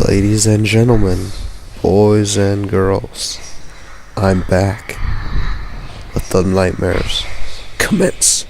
Ladies and gentlemen, boys and girls, I'm back. Let the nightmares commence.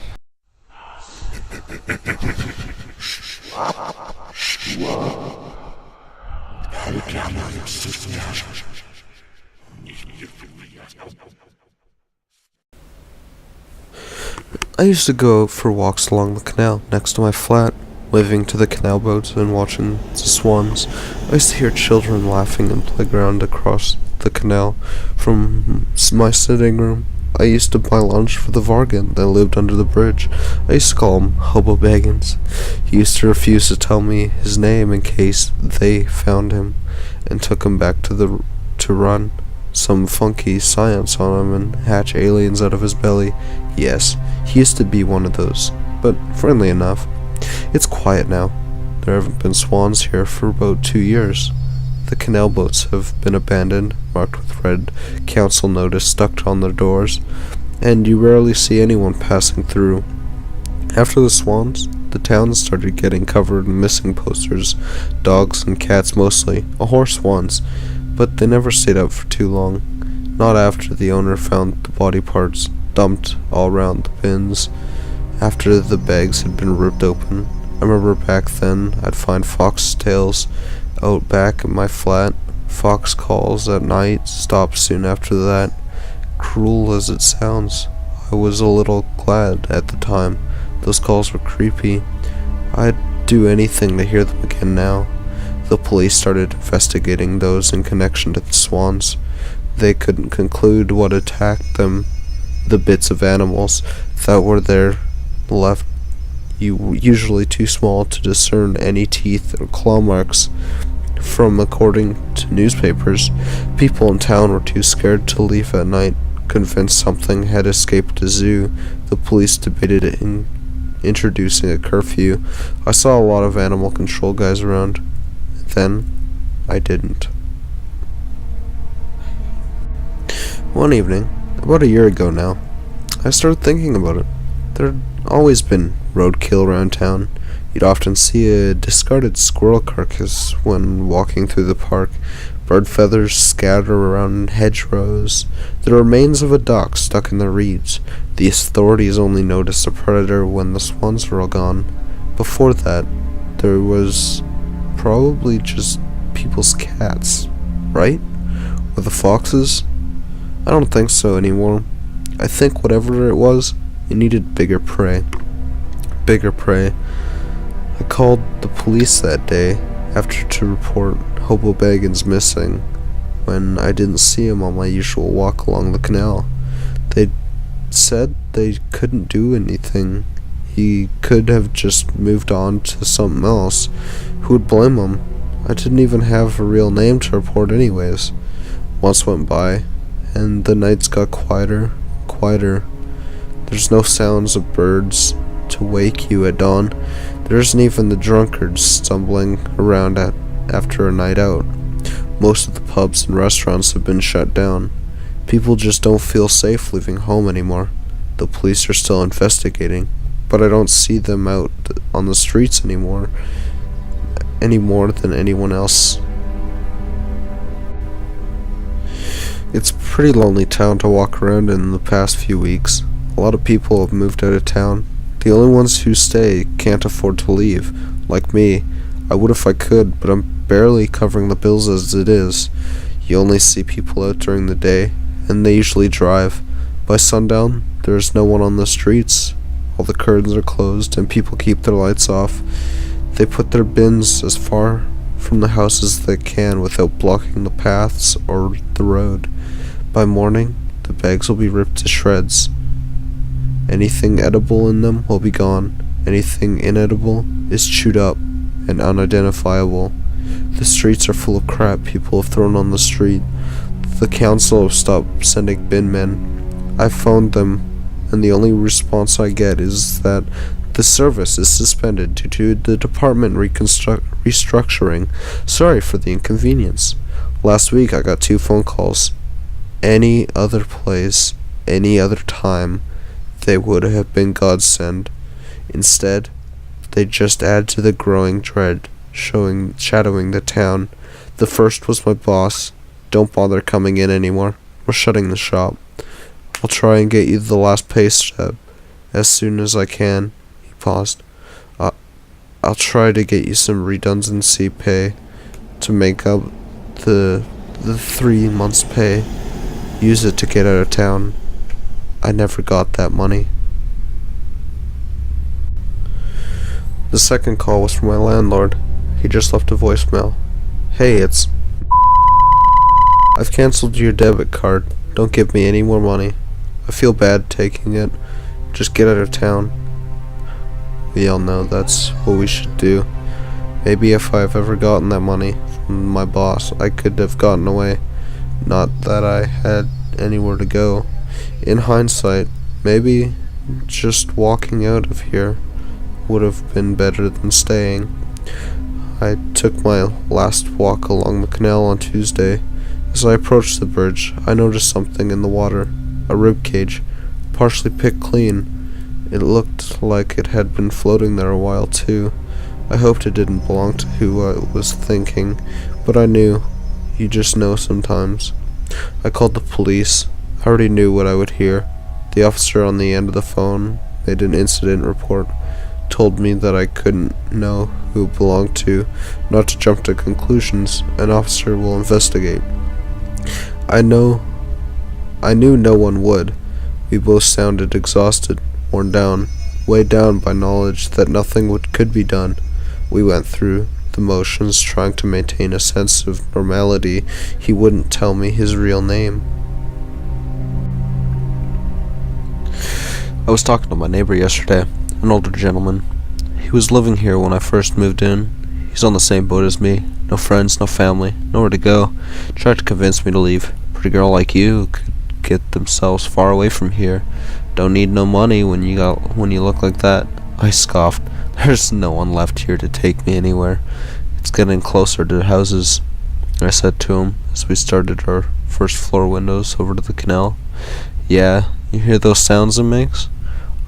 I used to go for walks along the canal next to my flat, waving to the canal boats and watching the swans. I used to hear children laughing in the playground across the canal from my sitting room. I used to buy lunch for the Vargan that lived under the bridge. I used to call him Hobo Baggins. He used to refuse to tell me his name in case they found him and took him back to run some funky science on him and hatch aliens out of his belly. Yes, he used to be one of those, but friendly enough. It's quiet now. There haven't been swans here for about 2 years. The canal boats have been abandoned, marked with red council notice stuck on their doors, and you rarely see anyone passing through. After the swans, the town started getting covered in missing posters, dogs and cats mostly, a horse once, but they never stayed up for too long. Not after the owner found the body parts dumped all around the bins, after the bags had been ripped open. I remember back then I'd find foxtails out back at my flat. Fox calls at night stopped soon after that. Cruel as it sounds, I was a little glad at the time. Those calls were creepy. I'd do anything to hear them again now. The police started investigating those in connection to the swans. They couldn't conclude what attacked them. The bits of animals that were there left usually too small to discern any teeth or claw marks from. According to newspapers, people in town were too scared to leave at night, convinced something had escaped a zoo. The police debated in introducing a curfew. I saw a lot of animal control guys around. Then I didn't. One evening, about a year ago now, I started thinking about it. There'd always been roadkill around town. You'd often see a discarded squirrel carcass when walking through the park, bird feathers scattered around hedgerows, the remains of a duck stuck in the reeds. The authorities only noticed the predator when the swans were all gone. Before that, there was probably just people's cats, right? Or the foxes? I don't think so anymore. I think whatever it was, it needed bigger prey. Bigger prey. I called the police that day after to report Hobo Baggins missing when I didn't see him on my usual walk along the canal. They said they couldn't do anything. He could have just moved on to something else. Who would blame him? I didn't even have a real name to report anyways. Months went by, and the nights got quieter. There's no sounds of birds to wake you at dawn. There isn't even the drunkards stumbling around after a night out. Most of the pubs and restaurants have been shut down. People just don't feel safe leaving home anymore. The police are still investigating, but I don't see them out on the streets any more than anyone else. It's a pretty lonely town to walk around in the past few weeks. A lot of people have moved out of town. The only ones who stay can't afford to leave. Like me, I would if I could, but I'm barely covering the bills as it is. You only see people out during the day, and they usually drive. By sundown, there's no one on the streets. All the curtains are closed, and people keep their lights off. They put their bins as far from the house as they can without blocking the paths or the road. By morning, the bags will be ripped to shreds. Anything edible in them will be gone. Anything inedible is chewed up and unidentifiable. The streets are full of crap people have thrown on the street. The council have stopped sending bin men. I've phoned them, and the only response I get is that the service is suspended due to the department restructuring. Sorry for the inconvenience. Last week I got 2 phone calls. Any other place, any other time, they would have been godsend. Instead, they just add to the growing dread. shadowing the town. The first was my boss. Don't bother coming in anymore. We're shutting the shop. I'll try and get you the last pay stub as soon as I can. He paused. I'll try to get you some redundancy pay to make up the 3 months' pay. Use it to get out of town. I never got that money. The second call was from my landlord. He just left a voicemail. Hey, I've cancelled your debit card. Don't give me any more money. I feel bad taking it. Just get out of town. We all know that's what we should do. Maybe if I've ever gotten that money from my boss, I could have gotten away. Not that I had anywhere to go. In hindsight, maybe just walking out of here would have been better than staying. I took my last walk along the canal on Tuesday. As I approached the bridge, I noticed something in the water. A rib cage, partially picked clean. It looked like it had been floating there a while too. I hoped it didn't belong to who I was thinking, but I knew. You just know sometimes. I called the police. I already knew what I would hear. The officer on the end of the phone made an incident report, told me that I couldn't know who it belonged to, not to jump to conclusions. An officer will investigate. I knew no one would. We both sounded exhausted, worn down, weighed down by knowledge that nothing could be done. We went through the motions trying to maintain a sense of normality. He wouldn't tell me his real name. I was talking to my neighbor yesterday, an older gentleman. He was living here when I first moved in. He's on the same boat as me. No friends, no family, nowhere to go. Tried to convince me to leave. Pretty girl like you could get themselves far away from here. Don't need no money when you look like that. I scoffed. There's no one left here to take me anywhere. It's getting closer to houses, I said to him as we started our first floor windows over to the canal. Yeah, you hear those sounds it makes?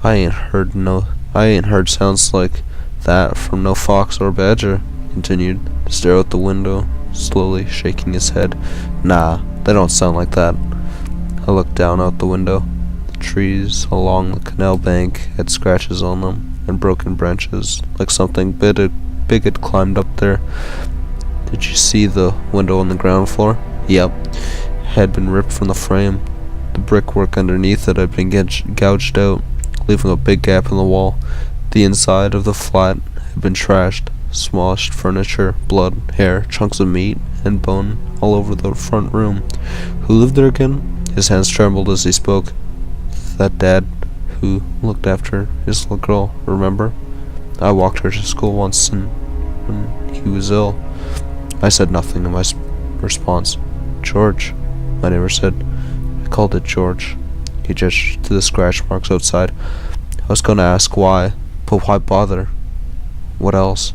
I ain't heard sounds like that from no fox or badger, he continued to stare out the window, slowly shaking his head. Nah, they don't sound like that. I looked down out the window. The trees along the canal bank had scratches on them and broken branches, like something big had climbed up there. Did you see the window on the ground floor? Yep. It had been ripped from the frame. The brickwork underneath it had been gouged out, leaving a big gap in the wall. The inside of the flat had been trashed. Smashed furniture, blood, hair, chunks of meat, and bone all over the front room. Who lived there again? His hands trembled as he spoke. That dad who looked after his little girl, remember? I walked her to school once when he was ill. I said nothing in my response. George, my neighbor said. I called it George. He gestured to the scratch marks outside. I was going to ask why, but why bother? What else?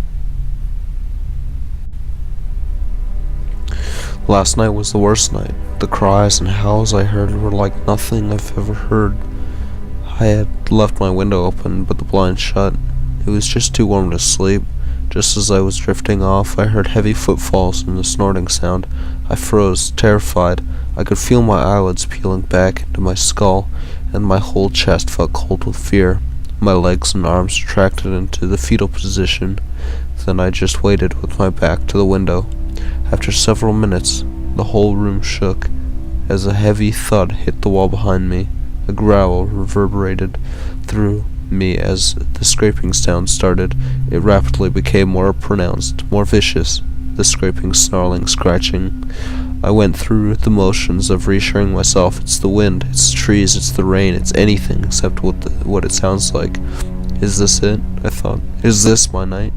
Last night was the worst night. The cries and howls I heard were like nothing I've ever heard. I had left my window open, but the blinds shut. It was just too warm to sleep. Just as I was drifting off, I heard heavy footfalls and a snorting sound. I froze, terrified. I could feel my eyelids peeling back into my skull, and my whole chest felt cold with fear. My legs and arms retracted into the fetal position. Then I just waited with my back to the window. After several minutes, the whole room shook as a heavy thud hit the wall behind me. A growl reverberated through me as the scraping sound started. It rapidly became more pronounced, more vicious. The scraping, snarling, scratching. I went through the motions of reassuring myself it's the wind, it's the trees, it's the rain, it's anything except what it sounds like. Is this it? I thought. Is this my night?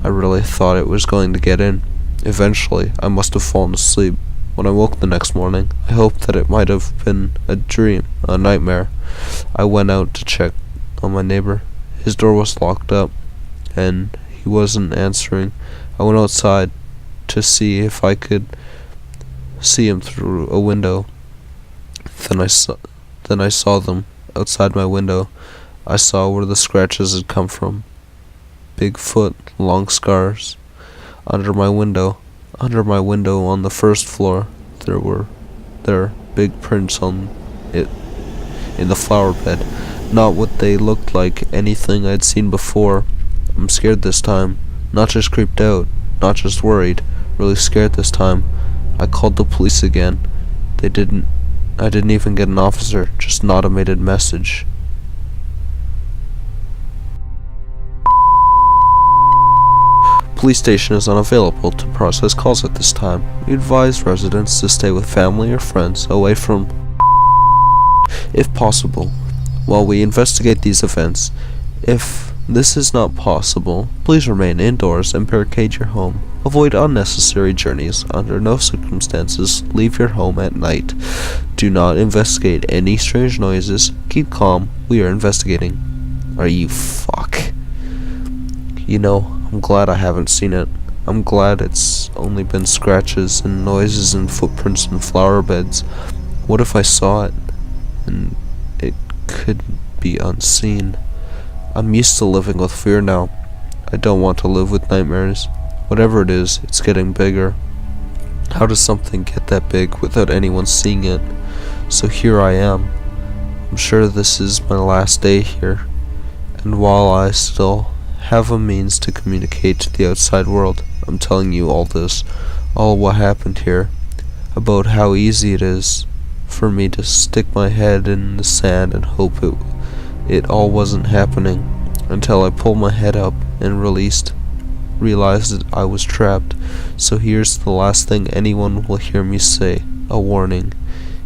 I really thought it was going to get in. Eventually, I must have fallen asleep. When I woke the next morning, I hoped that it might have been a dream, a nightmare. I went out to check on my neighbor. His door was locked up, and he wasn't answering. I went outside to see if I could see him through a window. Then I saw them outside my window. I saw where the scratches had come from. Big foot, long scars. Under my window. Under my window on the first floor, there big prints on it in the flower bed. Not what they looked like, anything I'd seen before. I'm scared this time. Not just creeped out, not just worried, really scared this time. I called the police again. I didn't even get an officer, just an automated message. Police station is unavailable to process calls at this time. We advise residents to stay with family or friends away from if possible, while we investigate these events. If this is not possible, please remain indoors and barricade your home. Avoid unnecessary journeys. Under no circumstances, leave your home at night. Do not investigate any strange noises. Keep calm. We are investigating. Are you fuck? You know, I'm glad I haven't seen it. I'm glad it's only been scratches and noises and footprints in flower beds. What if I saw it and it could be unseen? I'm used to living with fear now. I don't want to live with nightmares. Whatever it is, it's getting bigger. How does something get that big without anyone seeing it? So here I am. I'm sure this is my last day here, and while I still have a means to communicate to the outside world, I'm telling you all this, all what happened here, about how easy it is for me to stick my head in the sand and hope it all wasn't happening, until I pulled my head up and realized that I was trapped. So here's the last thing anyone will hear me say, a warning.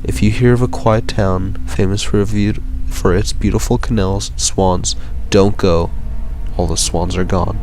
If you hear of a quiet town famous for its beautiful canals and swans, don't go. All the swans are gone.